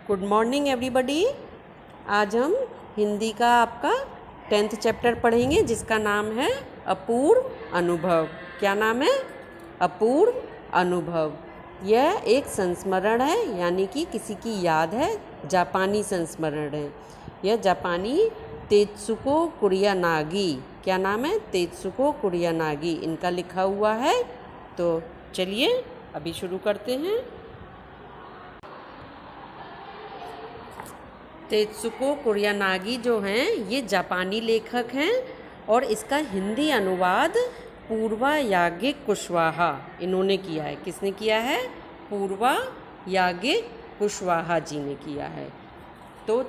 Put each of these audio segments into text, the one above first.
Good morning everybody. आज हम हिंदी का आपका 10th चैप्टर पढ़ेंगे जिसका नाम है अपूर्व अनुभव। क्या नाम है? अपूर्व अनुभव। यह एक संस्मरण है, यानी कि किसी की याद है, जापानी संस्मरण है। यह जापानी तेत्सुको कुरियानागी, क्या नाम है? तेत्सुको कुरियानागी इनका लिखा हुआ है। तो चलिए अभी शुरू करते हैं। तेत्सुको कुरियानागी जो हैं ये जापानी लेखक हैं और इसका हिंदी अनुवाद पूर्वा यागिक कुशवाहा इन्होंने किया है। किसने किया है? पूर्वा यागिक कुशवाहा जी ने किया है। तो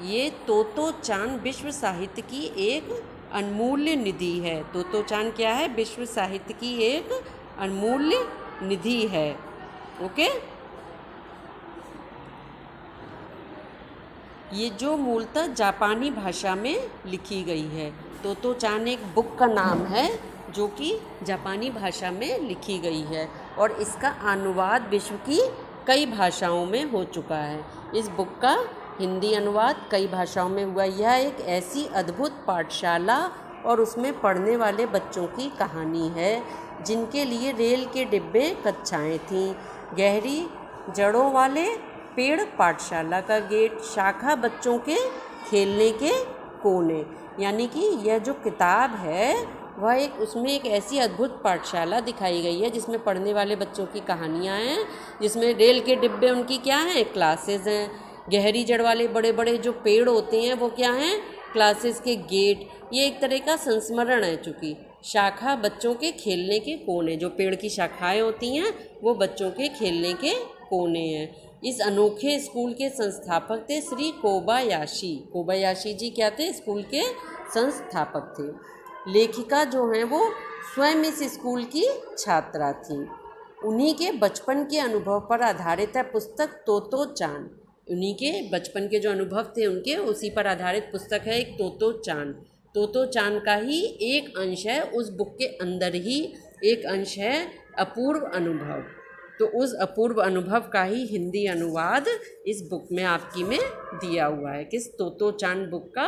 ये तोतो चान विश्व साहित्य की एक अनमूल्य निधि है। तोतो चान क्या है? विश्व साहित्य की एक अनमूल्य निधि है। ओके। ये जो मूलतः जापानी भाषा में लिखी गई है। तोतो चान एक बुक का नाम है जो कि जापानी भाषा में लिखी गई है और इसका अनुवाद विश्व की कई भाषाओं में हो चुका है। इस बुक का हिंदी अनुवाद कई भाषाओं में हुआ। यह एक ऐसी अद्भुत पाठशाला और उसमें पढ़ने वाले बच्चों की कहानी है जिनके लिए रेल के डिब्बे कक्षाएं थीं, गहरी जड़ों वाले पेड़ पाठशाला का गेट, शाखा बच्चों के खेलने के कोने। यानी कि यह जो किताब है वह उसमें एक ऐसी अद्भुत पाठशाला दिखाई गई है जिसमें पढ़ने वाले बच्चों की कहानियाँ हैं, जिसमें रेल के डिब्बे उनकी क्या हैं? क्लासेस हैं। गहरी जड़ वाले बड़े बड़े जो पेड़ होते हैं वो क्या हैं? क्लासेस के गेट। ये एक तरह का संस्मरण है। चूँकि शाखा बच्चों के खेलने के कोने, जो पेड़ की शाखाएँ होती हैं वो बच्चों के खेलने के कोने हैं। इस अनोखे स्कूल के संस्थापक थे श्री कोबायाशी। कोबायाशी जी क्या थे? स्कूल के संस्थापक थे। लेखिका जो हैं वो स्वयं इस स्कूल की छात्रा थीं। उन्हीं के बचपन के अनुभव पर आधारित है पुस्तक तोतो चान। उन्हीं के बचपन के जो अनुभव थे उनके, उसी पर आधारित पुस्तक है एक तोतो चान। तोतो चान का ही एक अंश है, उस बुक के अंदर ही एक अंश है अपूर्व अनुभव। तो उस अपूर्व अनुभव का ही हिंदी अनुवाद इस बुक में आपकी में दिया हुआ है। किस? तोतो चान बुक का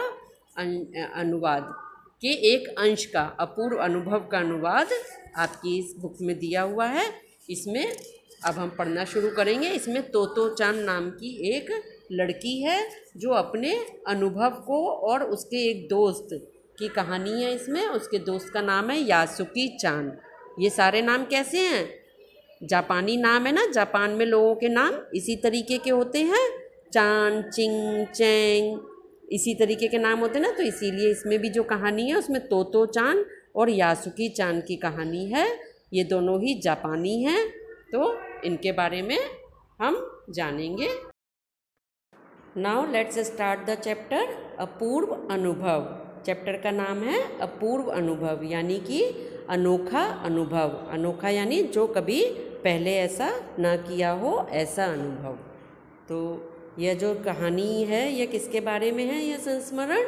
अनुवाद के एक अंश का, अपूर्व अनुभव का अनुवाद आपकी इस बुक में दिया हुआ है। इसमें अब हम पढ़ना शुरू करेंगे। इसमें तोतो चान नाम की एक लड़की है जो अपने अनुभव को और उसके एक दोस्त की कहानी है। इसमें उसके दोस्त का नाम है यासुकी चान। ये सारे नाम कैसे हैं? जापानी नाम है ना, जापान में लोगों के नाम इसी तरीके के होते हैं। चान, चिंग, चैंग, इसी तरीके के नाम होते हैं ना। तो इसीलिए इसमें भी जो कहानी है उसमें तोतो चान और यासुकी चान की कहानी है। ये दोनों ही जापानी हैं, तो इनके बारे में हम जानेंगे। Now let's start the chapter Apurva Anubhav. Chapter का नाम है अपूर्व अनुभव, यानी कि अनोखा अनुभव। अनोखा यानी जो कभी पहले ऐसा ना किया हो, ऐसा अनुभव। तो यह जो कहानी है यह किसके बारे में है? यह संस्मरण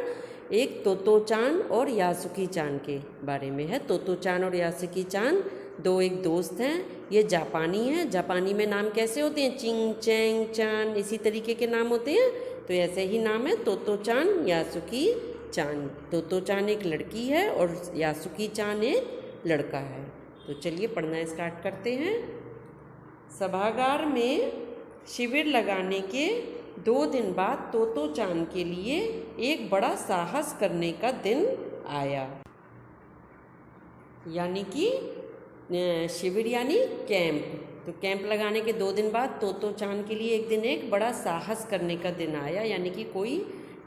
एक तोतो चान और यासुकी चान के बारे में है। तोतो चान और यासुकी चान दो एक दोस्त हैं। ये जापानी हैं। जापानी में नाम कैसे होते हैं? चिंग, चैंग, चान, इसी तरीके के नाम होते हैं। तो ऐसे ही नाम है तोतो चान, यासुकी चान। तोतो चान एक लड़की है और यासुकी चान एक लड़का है। तो चलिए पढ़ना स्टार्ट करते हैं। सभागार में शिविर लगाने के 2 दिन बाद तोतो चान के लिए एक बड़ा साहस करने का दिन आया। यानी कि शिविर यानी कैंप। तो कैंप लगाने के 2 दिन बाद तोतो चान के लिए एक दिन एक बड़ा साहस करने का दिन आया, यानी कि कोई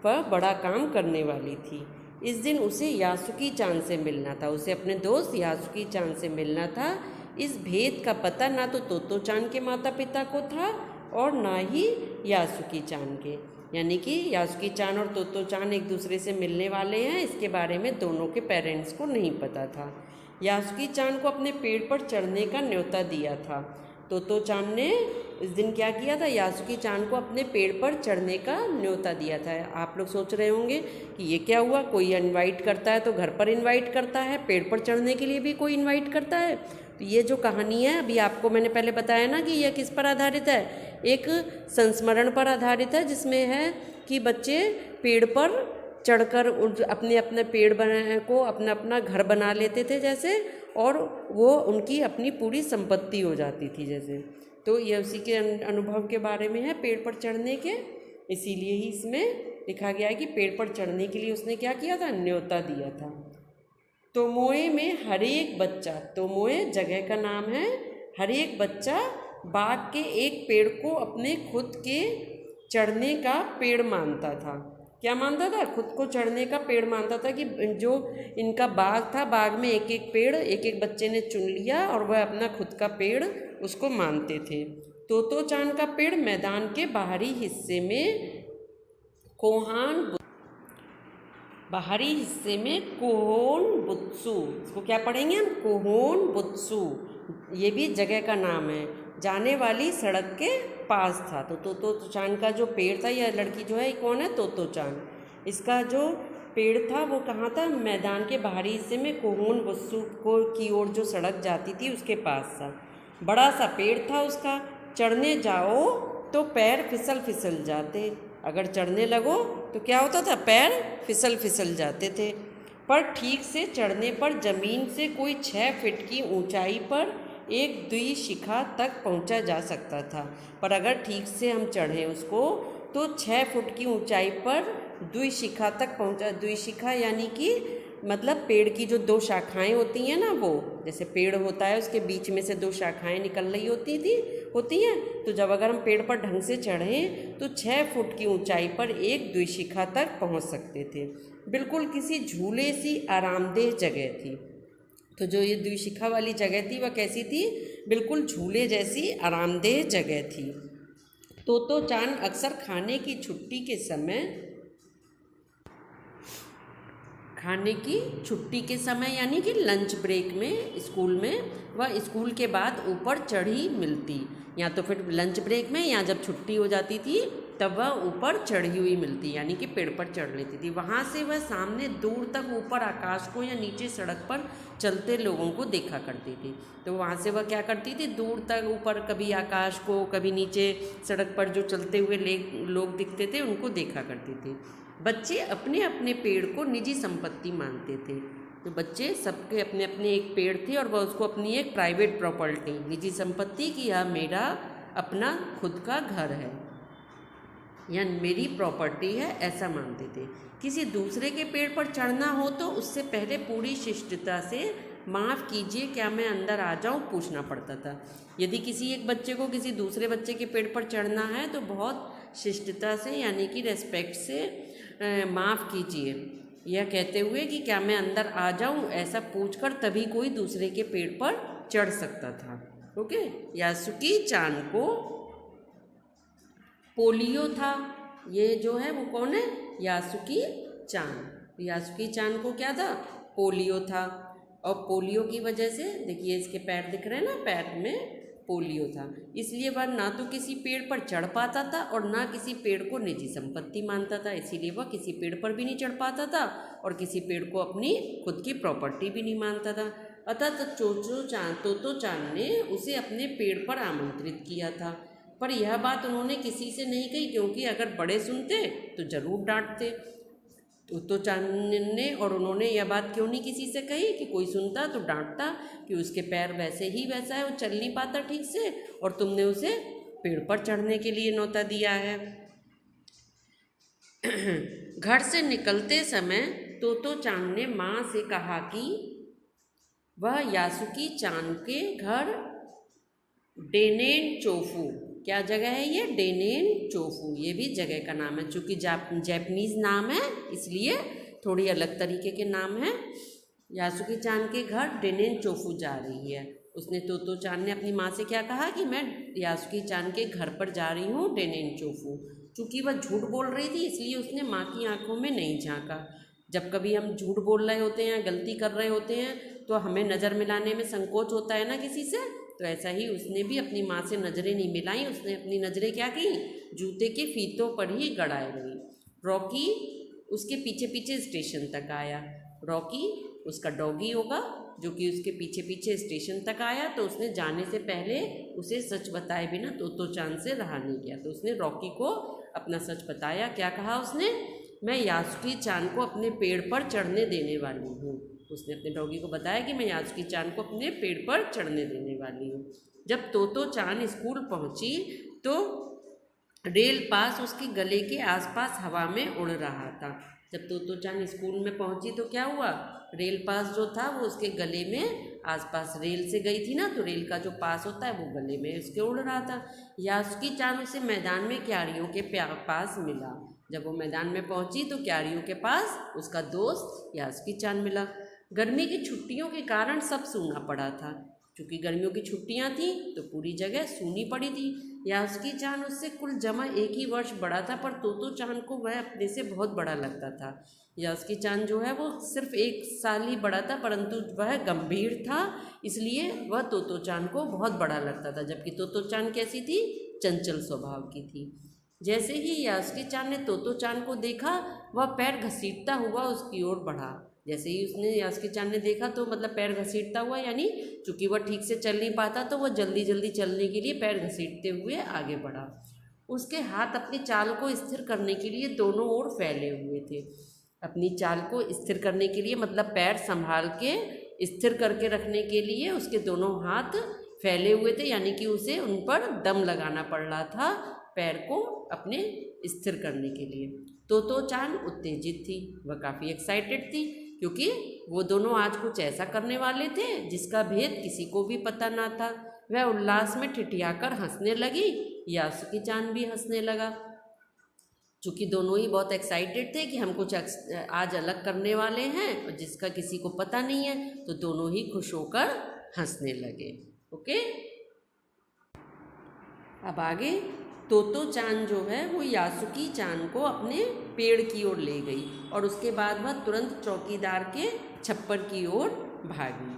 वह बड़ा काम करने वाली थी। इस दिन उसे यासुकी चान से मिलना था। उसे अपने दोस्त यासुकी चान से मिलना था। इस भेद का पता ना तो तोतो चान के माता पिता को था और ना ही यासुकी चान के। यानी कि यासुकी चान और तोतो चान एक दूसरे से मिलने वाले हैं, इसके बारे में दोनों के पेरेंट्स को नहीं पता था। यासुकी चान को अपने पेड़ पर चढ़ने का न्योता दिया था। तोतो चान ने इस दिन क्या किया था? यासुकी चान को अपने पेड़ पर चढ़ने का न्योता दिया था। आप लोग सोच रहे होंगे कि ये क्या हुआ? कोई इनवाइट करता है तो घर पर इनवाइट करता है, पेड़ पर चढ़ने के लिए भी कोई इनवाइट करता है। तो ये जो कहानी है अभी आपको मैंने पहले बताया ना कि यह किस पर आधारित है, एक संस्मरण पर आधारित है, जिसमें है कि बच्चे पेड़ पर चढ़कर अपने अपने पेड़ बना को अपना अपना घर बना लेते थे जैसे, और वो उनकी अपनी पूरी संपत्ति हो जाती थी जैसे। तो ये उसी के अनुभव के बारे में है पेड़ पर चढ़ने के, इसीलिए ही इसमें लिखा गया है कि पेड़ पर चढ़ने के लिए उसने क्या किया था, न्योता दिया था। तोमोए में हर एक बच्चा, तोमोए जगह का नाम है, हर एक बच्चा बाग के एक पेड़ को अपने खुद के चढ़ने का पेड़ मानता था। क्या मानता था? खुद को चढ़ने का पेड़ मानता था कि जो इनका बाग था, बाग में एक एक पेड़ एक एक बच्चे ने चुन लिया और वह अपना खुद का पेड़ उसको मानते थे। तोतो चान का पेड़ मैदान के बाहरी हिस्से में बाहरी हिस्से में कोहोन बुत्सु, इसको क्या पढ़ेंगे हम, कोहोन बुत्सु, ये भी जगह का नाम है, जाने वाली सड़क के पास था। तो तोतो चान का जो पेड़ था, यह लड़की जो है ये कौन है, तोतो चान, इसका जो पेड़ था वो कहाँ था, मैदान के बाहरी हिस्से में कोहोन बुत्सु को की ओर जो सड़क जाती थी उसके पास था। बड़ा सा पेड़ था उसका, चढ़ने जाओ तो पैर फिसल फिसल जाते, अगर चढ़ने लगो तो क्या होता था, पैर फिसल फिसल जाते थे। पर ठीक से चढ़ने पर जमीन से कोई 6 फीट की ऊंचाई पर एक द्विशिखा तक पहुंचा जा सकता था। पर अगर ठीक से हम चढ़ें उसको तो 6 फुट की ऊंचाई पर द्विशिखा तक पहुंचा। द्विशिखा यानी कि मतलब पेड़ की जो 2 शाखाएं होती हैं ना, वो जैसे पेड़ होता है उसके बीच में से 2 शाखाएं निकल रही होती हैं, तो जब अगर हम पेड़ पर ढंग से चढ़ें तो 6 फुट की ऊंचाई पर एक द्विशिखा तक पहुंच सकते थे। बिल्कुल किसी झूले सी आरामदेह जगह थी। तो जो ये द्विशिखा वाली जगह थी वह कैसी थी, बिल्कुल झूले जैसी आरामदेह जगह थी। तोतो चान अक्सर खाने की छुट्टी के समय यानी कि लंच ब्रेक में स्कूल में वह स्कूल के बाद ऊपर चढ़ी मिलती, या तो फिर लंच ब्रेक में या जब छुट्टी हो जाती थी तब वह ऊपर चढ़ी हुई मिलती, यानी कि पेड़ पर चढ़ लेती थी। वहाँ से वह सामने दूर तक ऊपर आकाश को या नीचे सड़क पर चलते लोगों को देखा करती थी। तो वहाँ से वह क्या करती थी, दूर तक ऊपर कभी आकाश को कभी नीचे सड़क पर जो चलते हुए लोग दिखते थे उनको देखा करती थी। बच्चे अपने अपने पेड़ को निजी संपत्ति मानते थे। तो बच्चे सबके अपने अपने एक पेड़ थे और वह उसको अपनी एक प्राइवेट प्रॉपर्टी, निजी संपत्ति कि यह मेरा अपना खुद का घर है या मेरी प्रॉपर्टी है, ऐसा मानते थे। किसी दूसरे के पेड़ पर चढ़ना हो तो उससे पहले पूरी शिष्टता से माफ़ कीजिए क्या मैं अंदर आ जाऊं पूछना पड़ता था। यदि किसी एक बच्चे को किसी दूसरे बच्चे के पेड़ पर चढ़ना है तो बहुत शिष्टता से यानी कि रेस्पेक्ट से माफ़ कीजिए यह कहते हुए कि क्या मैं अंदर आ जाऊं ऐसा पूछकर तभी कोई दूसरे के पेड़ पर चढ़ सकता था। ओके, यासुकी चान को पोलियो था। ये जो है वो कौन है, यासुकी चान। यासुकी चान को क्या था, पोलियो था, और पोलियो की वजह से देखिए इसके पैर दिख रहे हैं ना, पैर में पोलियो था, इसलिए वह ना तो किसी पेड़ पर चढ़ पाता था और ना किसी पेड़ को निजी संपत्ति मानता था। इसीलिए वह किसी पेड़ पर भी नहीं चढ़ पाता था और किसी पेड़ को अपनी खुद की प्रॉपर्टी भी नहीं मानता था। अतः तोतो चान ने उसे अपने पेड़ पर आमंत्रित किया था, पर यह बात उन्होंने किसी से नहीं कही, क्योंकि अगर बड़े सुनते तो जरूर डांटते। तो चान ने और उन्होंने यह बात क्यों नहीं किसी से कही कि कोई सुनता तो डांटता कि उसके पैर वैसे ही वैसा है, वो चल नहीं पाता ठीक से, और तुमने उसे पेड़ पर चढ़ने के लिए न्योता दिया है। घर से निकलते समय तोतो चान ने माँ से कहा कि वह यासुकी चान के घर डेनेन चोफू, क्या जगह है ये, डेनेन चोफू, ये भी जगह का नाम है। चूँकि जैपनीज़ नाम है इसलिए थोड़ी अलग तरीके के नाम है। यासुकी चान के घर डेनेन चोफू जा रही है। उसने तोतो चान ने अपनी माँ से क्या कहा कि मैं यासुकी चान के घर पर जा रही हूँ डेनेन चोफू। चूँकि वह झूठ बोल रही थी इसलिए उसने माँ की आंखों में नहीं झांका। जब कभी हम झूठ बोल रहे होते हैं, गलती कर रहे होते हैं, तो हमें नज़र मिलाने में संकोच होता है ना किसी से, तो ऐसा ही उसने भी अपनी माँ से नज़रें नहीं मिलाई। उसने अपनी नज़रें क्या की, जूते के फीतों पर ही गड़ाए रही। रॉकी उसके पीछे पीछे स्टेशन तक आया। रॉकी उसका डॉगी होगा, जो कि उसके पीछे पीछे स्टेशन तक आया, तो उसने जाने से पहले उसे सच बताए बिना तोतो चान से रहा नहीं गया। तो उसने रॉकी को अपना सच बताया। क्या कहा उसने? मैं यासुकी चान को अपने पेड़ पर चढ़ने देने वाली हूँ। उसने अपने डॉगी को बताया कि मैं यासुकी चान को अपने पेड़ पर चढ़ने देने वाली हूँ। जब तोतो चान स्कूल पहुँची तो रेल पास उसके गले के आसपास हवा में उड़ रहा था। जब तोतो चान स्कूल में पहुंची तो क्या हुआ? रेल पास जो था वो उसके गले में आसपास, रेल से गई थी ना, तो रेल का जो पास होता है वो गले में उसके उड़ रहा था। यासुकी चान उसे मैदान में क्यारियों के पास मिला। जब वो मैदान में पहुंची तो क्यारियों के पास उसका दोस्त यासुकी चान मिला। गर्मी की छुट्टियों के कारण सब सूना पड़ा था। चूँकि गर्मियों की छुट्टियां थी तो पूरी जगह सूनी पड़ी थी। यासुकी चान उससे कुल जमा एक ही वर्ष बड़ा था, पर तोतो चान को वह अपने से बहुत बड़ा लगता था। यासुकी चान जो है वो सिर्फ 1 साल ही बड़ा था, परंतु वह गंभीर था, इसलिए वह तोतो चान को बहुत बड़ा लगता था। जबकि तोतो चान कैसी थी? चंचल स्वभाव की थी। जैसे ही यासुकी चान ने तोतो चान को देखा, वह पैर घसीटता हुआ उसकी ओर बढ़ा। जैसे ही उसने यासुकी चान ने देखा तो मतलब पैर घसीटता हुआ, यानी चूँकि वह ठीक से चल नहीं पाता तो वह जल्दी जल्दी चलने के लिए पैर घसीटते हुए आगे बढ़ा। उसके हाथ अपनी चाल को स्थिर करने के लिए दोनों ओर फैले हुए थे। अपनी चाल को स्थिर करने के लिए मतलब पैर संभाल के स्थिर करके रखने के लिए उसके दोनों हाथ फैले हुए थे, यानी कि उसे उन पर दम लगाना पड़ रहा था पैर को अपने स्थिर करने के लिए। तोतो चान उत्तेजित थी, वह काफ़ी एक्साइटेड थी, क्योंकि वो दोनों आज कुछ ऐसा करने वाले थे जिसका भेद किसी को भी पता ना था। वह उल्लास में ठिठियाकर हंसने लगी, यासुकी चान भी हंसने लगा। चूँकि दोनों ही बहुत एक्साइटेड थे कि हम कुछ आज अलग करने वाले हैं और जिसका किसी को पता नहीं है, तो दोनों ही खुश होकर हंसने लगे। ओके, अब आगे तोतो चान जो है वो यासुकी चान को अपने पेड़ की ओर ले गई और उसके बाद वह तुरंत चौकीदार के छप्पर की ओर भागी।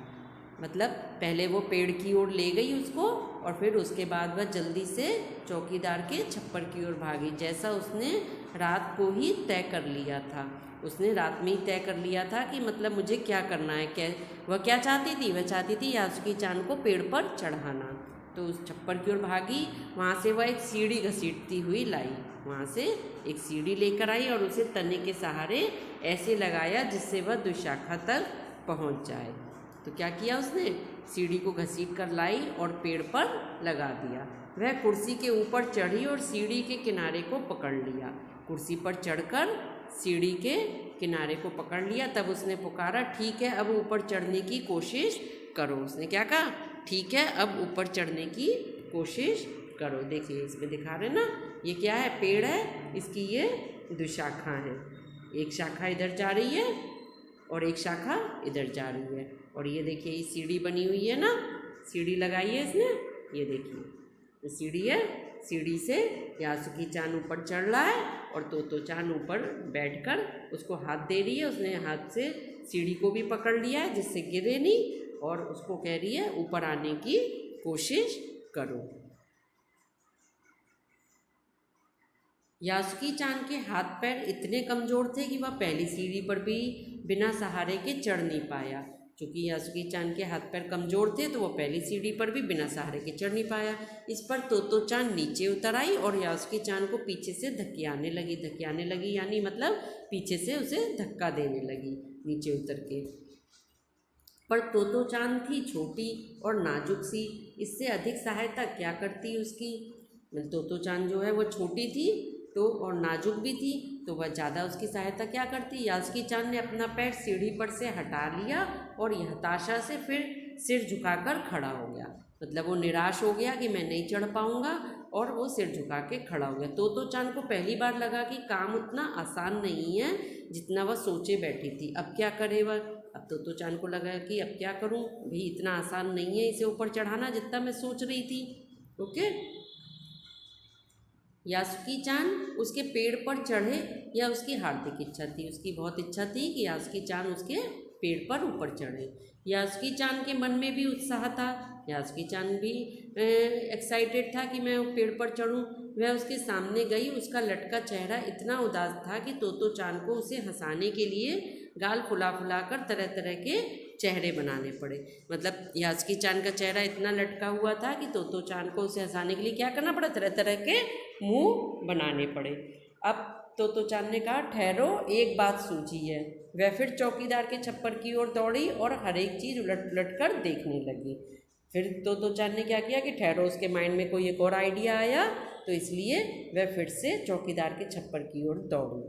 मतलब पहले वो पेड़ की ओर ले गई उसको और फिर उसके बाद वह जल्दी से चौकीदार के छप्पर की ओर भागी, जैसा उसने रात को ही तय कर लिया था। उसने रात में ही तय कर लिया था कि मतलब मुझे क्या करना है। वह क्या चाहती थी? वह चाहती थी यासुकी चान को पेड़ पर चढ़ाना। तो उस छप्पर की ओर भागी, वहाँ से वह एक सीढ़ी घसीटती हुई लाई। वहाँ से एक सीढ़ी लेकर आई और उसे तने के सहारे ऐसे लगाया जिससे वह दुशाखा तक पहुँच जाए। तो क्या किया उसने? सीढ़ी को घसीट कर लाई और पेड़ पर लगा दिया। वह कुर्सी के ऊपर चढ़ी और सीढ़ी के किनारे को पकड़ लिया। कुर्सी पर चढ़कर सीढ़ी के किनारे को पकड़ लिया। तब उसने पुकारा, ठीक है अब ऊपर चढ़ने की कोशिश करो। उसने क्या कहा? ठीक है अब ऊपर चढ़ने की कोशिश करो। देखिए इसमें दिखा रहे ना, ये क्या है? पेड़ है, इसकी ये दुशाखा है। एक शाखा इधर जा रही है और एक शाखा इधर जा रही है। और ये देखिए ये सीढ़ी बनी हुई है ना, सीढ़ी लगाई है इसने, ये देखिए ये सीढ़ी है। सीढ़ी से यासुकी चान ऊपर चढ़ रहा है और तोतो चान ऊपर बैठकर उसको हाथ दे रही है। उसने हाथ से सीढ़ी को भी पकड़ लिया है जिससे गिरे नहीं, और उसको कह रही है ऊपर आने की कोशिश करो। यासुकी चान के हाथ पैर इतने कमज़ोर थे कि वह पहली सीढ़ी पर भी बिना सहारे के चढ़ नहीं पाया। क्योंकि यासुकी चान के हाथ पैर कमज़ोर थे तो वह पहली सीढ़ी पर भी बिना सहारे के चढ़ नहीं पाया। इस पर तोतो चान नीचे उतर आई और यासुकी चान को पीछे से धकियाने लगी यानी मतलब पीछे से उसे धक्का देने लगी नीचे उतर के। पर तोतो चान थी छोटी और नाजुक सी, इससे अधिक सहायता क्या करती उसकी। तोतो चान जो है वो छोटी थी तो और नाजुक भी थी, तो वह ज़्यादा उसकी सहायता क्या करती। यासुकी चान ने अपना पैर सीढ़ी पर से हटा लिया और हताशा से फिर सिर झुकाकर खड़ा हो गया। मतलब वो निराश हो गया कि मैं नहीं चढ़ पाऊँगा और वो सिर झुका के खड़ा हो गया। तोतो चान को पहली बार लगा कि काम उतना आसान नहीं है जितना वह सोचे बैठी थी। अब क्या करे वह? अब तोतो चान को लगा कि अब क्या करूं भाई, इतना आसान नहीं है इसे ऊपर चढ़ाना जितना मैं सोच रही थी। ओके, यासुकी चान उसके पेड़ पर चढ़े यह उसकी हार्दिक इच्छा थी। उसकी बहुत इच्छा थी कि यासुकी चान उसके पेड़ पर ऊपर चढ़े। यासुकी चान के मन में भी उत्साह था। यासुकी चान भी एक्साइटेड था कि मैं पेड़ पर चढ़ूं। वह उसके सामने गई। उसका लटका चेहरा इतना उदास था कि तोतो चान को उसे हंसाने के लिए गाल फुला फुला कर तरह तरह के चेहरे बनाने पड़े। मतलब यास्की चान का चेहरा इतना लटका हुआ था कि तोतो चान को उसे हंसाने के लिए क्या करना पड़ा, तरह तरह के मुंह बनाने पड़े। अब तोतो चान ने कहा, ठहरो, एक बात सूझी है। वह फिर चौकीदार के छप्पर की ओर दौड़ी और हर एक चीज़ उलट पुलट कर देखने लगी। फिर तोतो चान ने क्या किया कि ठहरो, उसके माइंड में कोई एक और आइडिया आया, तो इसलिए वह फिर से चौकीदार के छप्पर की ओर दौड़ी।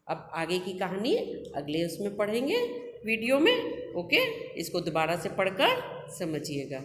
अब आगे की कहानी अगले उसमें पढ़ेंगे वीडियो में। ओके, इसको दोबारा से पढ़कर समझिएगा।